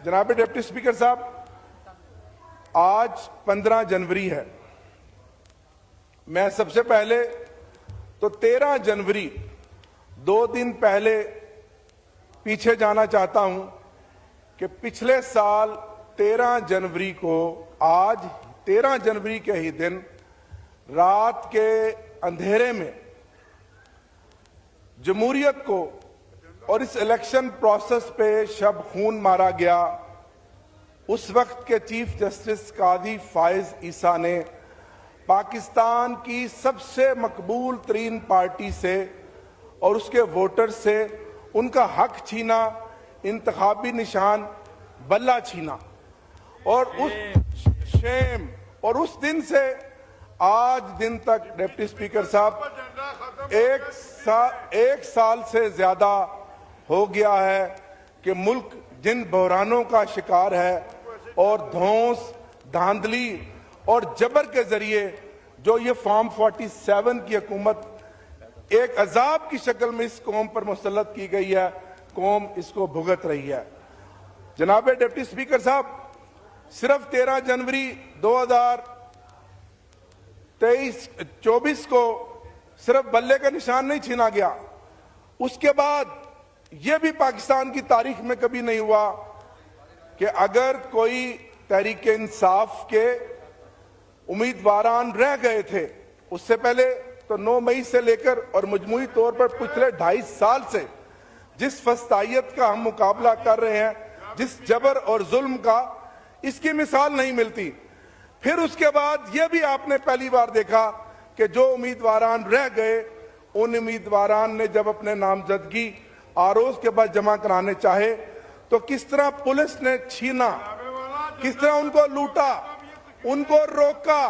जनाब deputy speaker साहब, आज 15 जनवरी है। मैं सबसे पहले तो 13 जनवरी 2 दिन पहले पीछे जाना चाहता हूं कि पिछले साल 13 जनवरी को, आज 13 जनवरी के ही दिन रात के अंधेरे में जमहूरियत को और इस इलेक्शन प्रोसेस पे शब खून मारा गया। उस वक्त के चीफ जस्टिस काजी फाइज ईसा ने पाकिस्तान की सबसे मकबूल तरीन पार्टी से और उसके वोटर से उनका हक छीना, इंतखाबी निशान बल्ला छीना, और उस दिन से आज दिन तक डिप्टी स्पीकर साहब एक साल से ज्यादा हो गया है कि मुल्क जिन बहरानों का शिकार है और धौंस, धांधली और जबर के जरिए जो ये फॉर्म 47 की हुकूमत एक अजाब की शक्ल में इस कौम पर मुसल्लत की गई है, कौम इसको भुगत रही है। जनाब डिप्टी स्पीकर साहब, सिर्फ 13 जनवरी 2024 को सिर्फ बल्ले का निशान नहीं छीना गया, उसके बाद यह भी पाकिस्तान की तारीख में कभी नहीं हुआ कि अगर कोई तहरीक इंसाफ के उम्मीदवारान रह गए थे, उससे पहले तो 9 मई से लेकर और मजमूई तौर पर पिछले 2.5 साल से जिस फस्तायत का हम मुकाबला कर रहे हैं, जिस जबर और जुल्म का, इसकी मिसाल नहीं मिलती। फिर उसके बाद यह भी आपने पहली बार देखा कि जो उम्मीदवारान रह गए, उन उम्मीदवारान ने जब अपने नामजदगी आरोज के बाद जमा कराने चाहे तो किस तरह पुलिस ने छीना, किस तरह उनको लूटा, उनको रोका,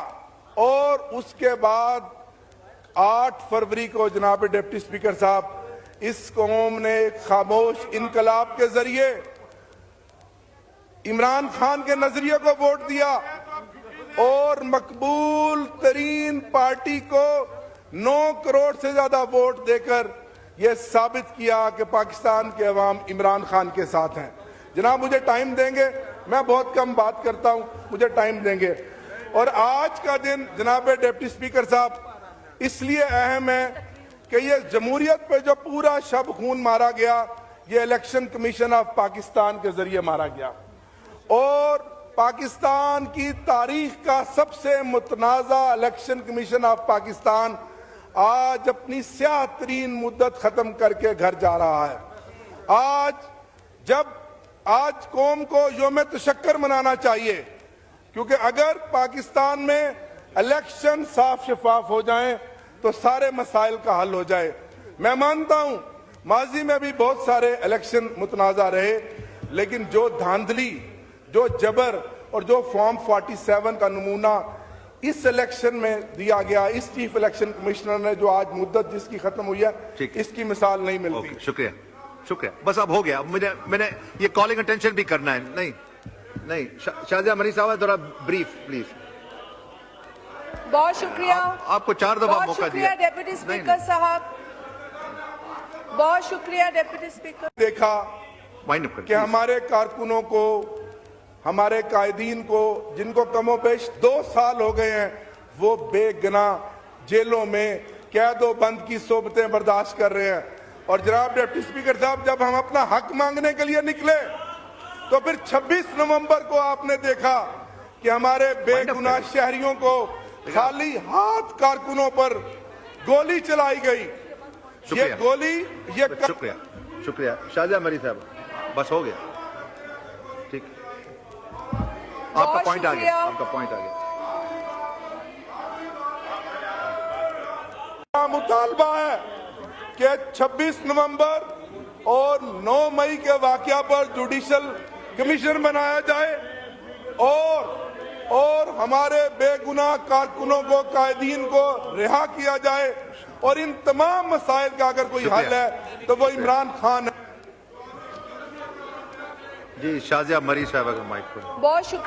और उसके बाद 8 फरवरी को जनाब डिप्टी स्पीकर साहब इस कौम ने एक खामोश इनकलाब के जरिए इमरान खान के नजरिए को वोट दिया और मकबूल तरीन पार्टी को 9 करोड़ से ज्यादा वोट देकर यह साबित किया कि पाकिस्तान के अवाम इमरान खान के साथ हैं। जनाब मुझे टाइम देंगे, मैं बहुत कम बात करता हूं, मुझे टाइम देंगे। और आज का दिन जनाब डिप्टी स्पीकर साहब इसलिए अहम है कि यह जमहूरियत पे जो पूरा शब खून मारा गया, यह इलेक्शन कमीशन ऑफ पाकिस्तान के जरिए मारा गया, और पाकिस्तान की तारीख का सबसे मुतनाज़ा इलेक्शन कमीशन ऑफ पाकिस्तान आज अपनी स्याह तरीन मुद्दत खत्म करके घर जा रहा है। आज कौम को यौम तशक्कर मनाना चाहिए, क्योंकि अगर पाकिस्तान में इलेक्शन साफ शफाफ हो जाएं तो सारे मसाइल का हल हो जाए। मैं मानता हूं माजी में भी बहुत सारे इलेक्शन मुतनाज़ा रहे, लेकिन जो धांधली, जो जबर और जो फॉर्म 47 का नमूना इस इलेक्शन में दिया गया, इस चीफ इलेक्शन कमिश्नर ने जो आज मुद्दत जिसकी खत्म हुई है, इसकी मिसाल नहीं मिलती। शुक्रिया, बस अब हो गया। मैंने ये कॉलिंग अटेंशन भी करना है। नहीं शाहजिया मनी साहब, थोड़ा ब्रीफ प्लीज। बहुत शुक्रिया। आपको 4 दफा मौका दिया। डिप्टी स्पीकर साहब, बहुत शुक्रिया डिप्टी स्पीकर। देखा कि हमारे कारकुनों को, हमारे कायदीन को, जिनको कमोबेश 2 साल हो गए हैं, वो बेगुनाह जेलों में कैदो बंद की सोबतें बर्दाश्त कर रहे हैं। और जनाब डिप्टी स्पीकर साहब, जब हम अपना हक मांगने के लिए निकले तो फिर 26 नवंबर को आपने देखा कि हमारे बेगुनाह शहरियों को खाली हाथ कारकुनों पर गोली चलाई गई। ये गोली, ये शुक्रिया शाहजिया मरी साहब, बस हो गया। ठीक, आपका पॉइंट आ गया, मुतालबा है कि 26 नवंबर और 9 मई के वाकया पर जुडिशल कमीशन बनाया जाए और हमारे बेगुनाह कारकुनों को, कायदीन को रिहा किया जाए, और इन तमाम मसाइल का अगर कोई हल है तो वो इमरान खान है। जी शाहजिया मरी साहब, अगर माइक पर। बहुत शुक्रिया।